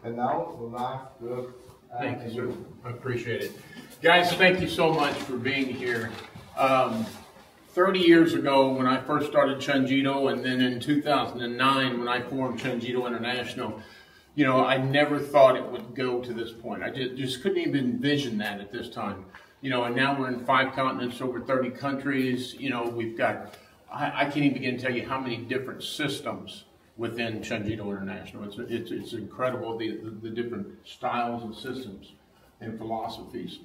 And now the last group. Thank you, sir. I appreciate it. Guys, thank you so much for being here. 30 years ago when I first started ChunJido, and then in 2009 when I formed ChunJido International, you know, I never thought it would go to this point. I just couldn't even envision that at this time. You know, and now we're in 5 continents, over 30 countries. You know, we've got, I can't even begin to tell you how many different systems within ChunJido International. It's incredible, the different styles and systems and philosophies.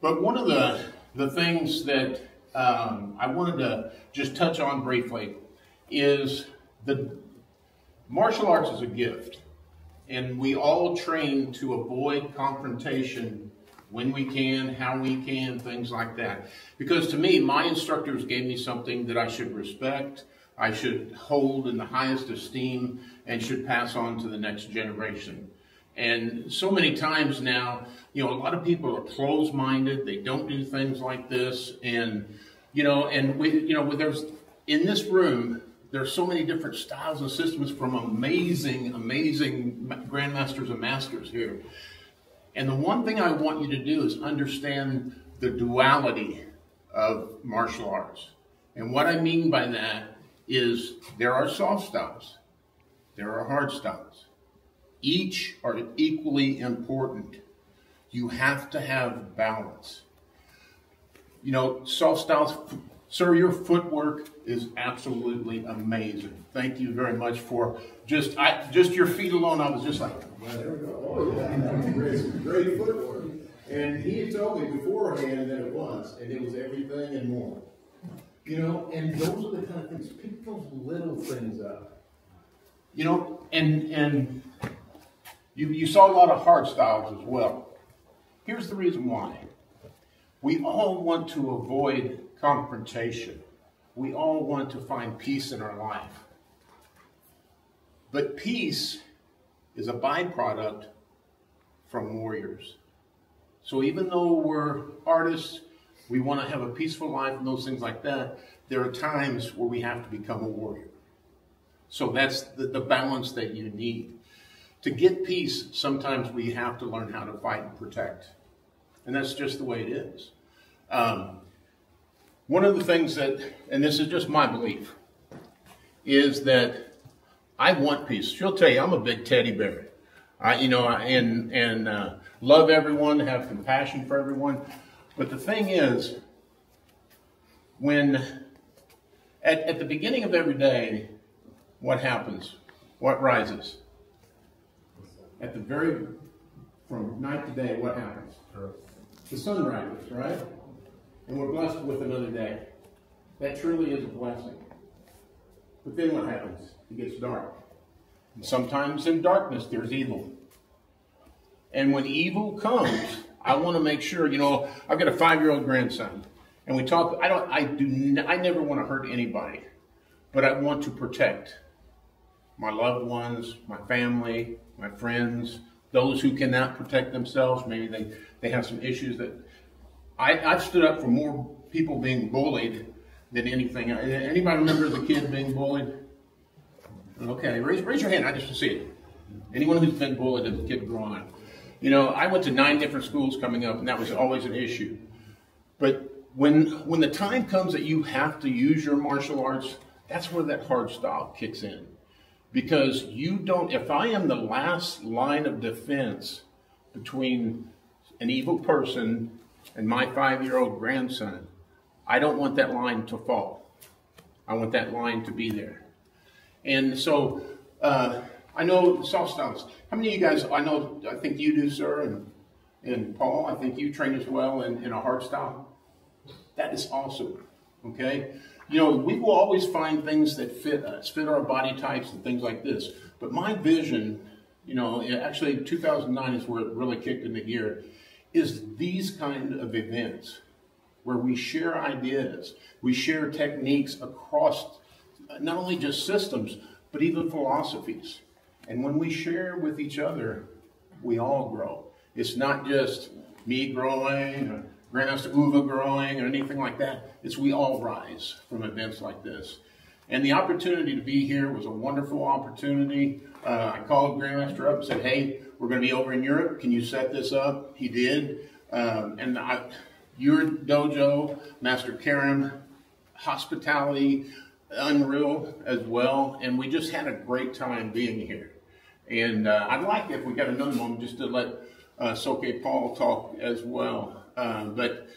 But one of the things that I wanted to just touch on briefly is the martial arts is a gift, and we all train to avoid confrontation when we can, how we can, things like that. Because to me, my instructors gave me something that I should respect, I should hold in the highest esteem, and should pass on to the next generation. And so many times now, you know, a lot of people are closed-minded. They don't do things like this. And, you know, there's, in this room, there's so many different styles and systems from amazing, amazing grandmasters and masters here. And the one thing I want you to do is understand the duality of martial arts. And what I mean by that is there are soft styles, there are hard styles. Each are equally important. You have to have balance. You know, soft styles, sir, your footwork is absolutely amazing. Thank you very much for just your feet alone. I was just like, well, there we go. Oh, yeah, great footwork. And he had told me beforehand that it was, and it was everything and more. You know, and those are the kind of things, pick those little things up. You know, and you saw a lot of hard styles as well. Here's the reason why. We all want to avoid confrontation. We all want to find peace in our life. But peace is a byproduct from warriors. So even though we're artists, we want to have a peaceful life and those things like that, there are times where we have to become a warrior. So that's the balance that you need. To get peace, sometimes we have to learn how to fight and protect. And that's just the way it is. One of the things that, and this is just my belief, is that I want peace. She'll tell you I'm a big teddy bear. Love everyone, have compassion for everyone. But the thing is, when at the beginning of every day, what happens? What rises? At the very, from night to day, what happens? The sun rises, right? And we're blessed with another day. That truly is a blessing. But then what happens? It gets dark. And sometimes in darkness, there's evil. And when evil comes, I want to make sure, you know, I've got a 5-year-old grandson. And we talk, I never want to hurt anybody. But I want to protect my loved ones, my family, my friends, those who cannot protect themselves. Maybe they have some issues that I've stood up for more people being bullied than anything. Anybody remember the kid being bullied? Okay, raise your hand. I just want to see it. Anyone who's been bullied as a kid growing up. You know, I went to 9 different schools coming up, and that was always an issue. But when the time comes that you have to use your martial arts, that's where that hard style kicks in. Because you don't, if I am the last line of defense between an evil person and my 5-year-old grandson, I don't want that line to fall. I want that line to be there. And so, I know soft styles. How many of you guys, I think you do, sir, and Paul, I think you train as well in a hard style. That is awesome, okay? You know, we will always find things that fit us, fit our body types and things like this. But my vision, you know, actually 2009 is where it really kicked into gear, is these kind of events where we share ideas, we share techniques across not only just systems, but even philosophies. And when we share with each other, we all grow. It's not just me growing, or Grandmaster Uwe growing, or anything like that. It's we all rise from events like this. And the opportunity to be here was a wonderful opportunity. I called Grandmaster up and said, hey, we're going to be over in Europe. Can you set this up? He did. Your dojo, Master Karim, hospitality, unreal as well. And we just had a great time being here. And I'd like, if we got another moment, just to let Soke Paul talk as well. But,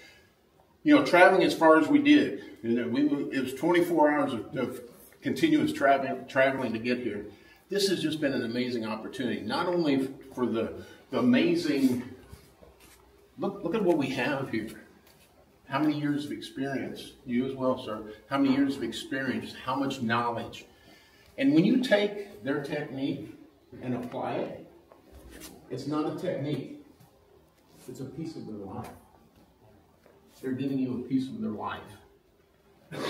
you know, traveling as far as we did, it was 24 hours of continuous traveling to get here. This has just been an amazing opportunity, not only for the amazing, look at what we have here. How many years of experience? You as well, sir. How many years of experience? How much knowledge? And when you take their technique and apply it, it's not a technique. It's a piece of their life. They're giving you a piece of their life.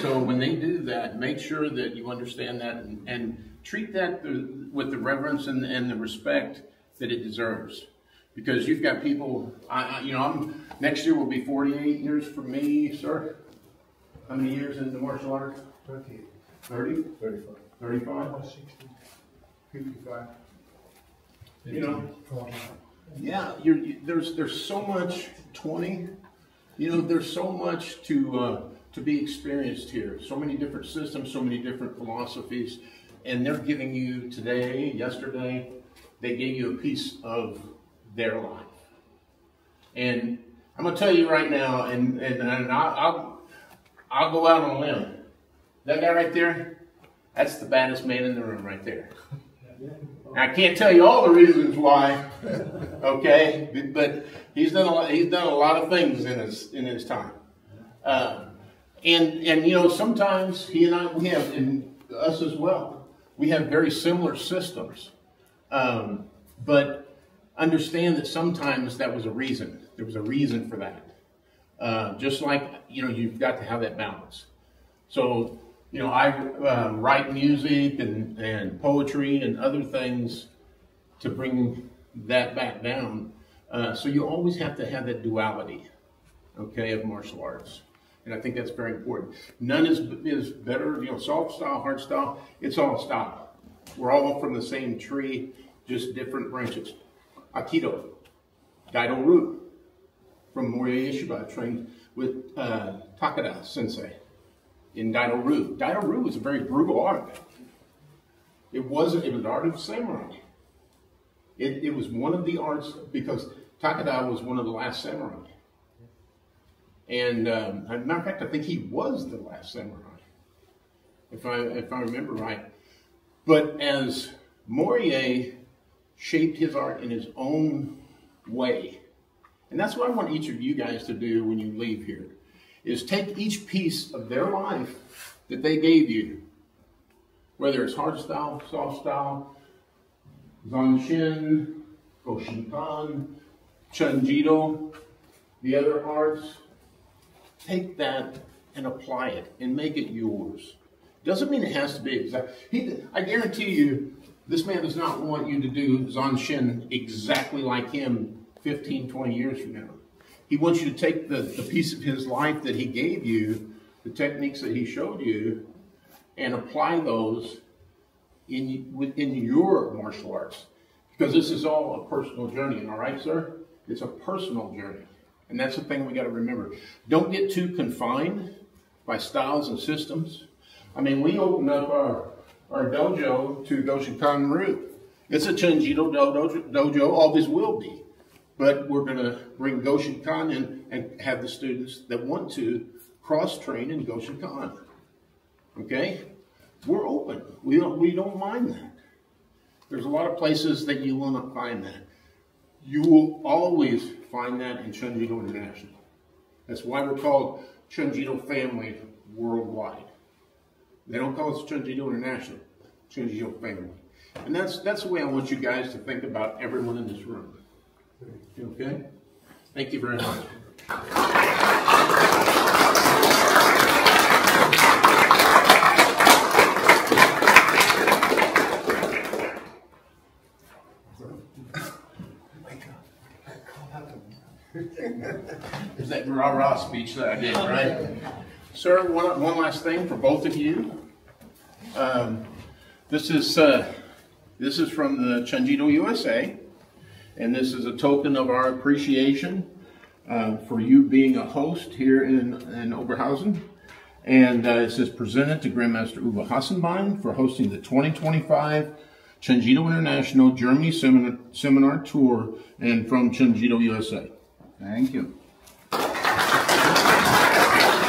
So when they do that, make sure that you understand that and treat that with the reverence and the respect that it deserves. Because you've got people, next year will be 48 years for me, sir. How many years in the martial arts? 30. 30? 35. 35? 60. 55. You know, 40. yeah, there's so much, 20, you know, there's so much to be experienced here. So many different systems, so many different philosophies, and they're giving you today, yesterday, they gave you a piece of their life. And I'm going to tell you right now, and I'll go out on a limb. That guy right there, that's the baddest man in the room right there. I can't tell you all the reasons why, okay, but he's done a lot of things in his time. And you know, sometimes he and I, we have, and us as well, we have very similar systems. But understand that sometimes that was a reason. There was a reason for that. Just like, you know, you've got to have that balance. So, you know, I write music and poetry and other things to bring that back down. So you always have to have that duality, okay, of martial arts. And I think that's very important. None is better, you know, soft style, hard style, it's all style. We're all from the same tree, just different branches. Aikido, Daido Ryu, from Morihei Yeshiba, trained with Takada Sensei in Daido Ryu. Daido Ryu is a very brutal art. It was the art of samurai. It was one of the arts, because Takada was one of the last samurai. And as a matter of fact, I think he was the last samurai, if I remember right. But as Morihei shaped his art in his own way, and that's what I want each of you guys to do when you leave here, is take each piece of their life that they gave you, whether it's hard style, soft style, Zanshin, Gohshinkan, ChunJido, the other arts. Take that and apply it and make it yours. Doesn't mean it has to be exact. I guarantee you, this man does not want you to do Zanshin exactly like him 15, 20 years from now. He wants you to take the piece of his life that he gave you, the techniques that he showed you, and apply those within your martial arts. Because this is all a personal journey, all right, sir? It's a personal journey. And that's the thing we got to remember. Don't get too confined by styles and systems. I mean, we opened up our dojo to Gohshinkan Ryu. It's a ChunJido dojo, always will be. But we're going to bring Gohshinkan in and have the students that want to cross-train in Gohshinkan. Okay? We're open. We don't mind that. There's a lot of places that you will not find that. You will always find that in ChunJido International. That's why we're called ChunJido Family Worldwide. They don't call us ChunJido International, ChunJido Family. And that's the way I want you guys to think about everyone in this room. Okay? Thank you very much. There's that rah-rah speech that I did, right? Sir, one last thing for both of you. This is from the ChunJido USA, and this is a token of our appreciation for you being a host here in Oberhausen. And it says presented to Grandmaster Uwe Hassenbein for hosting the 2025 ChunJido International Germany Seminar Tour, and from ChunJido USA. Thank you.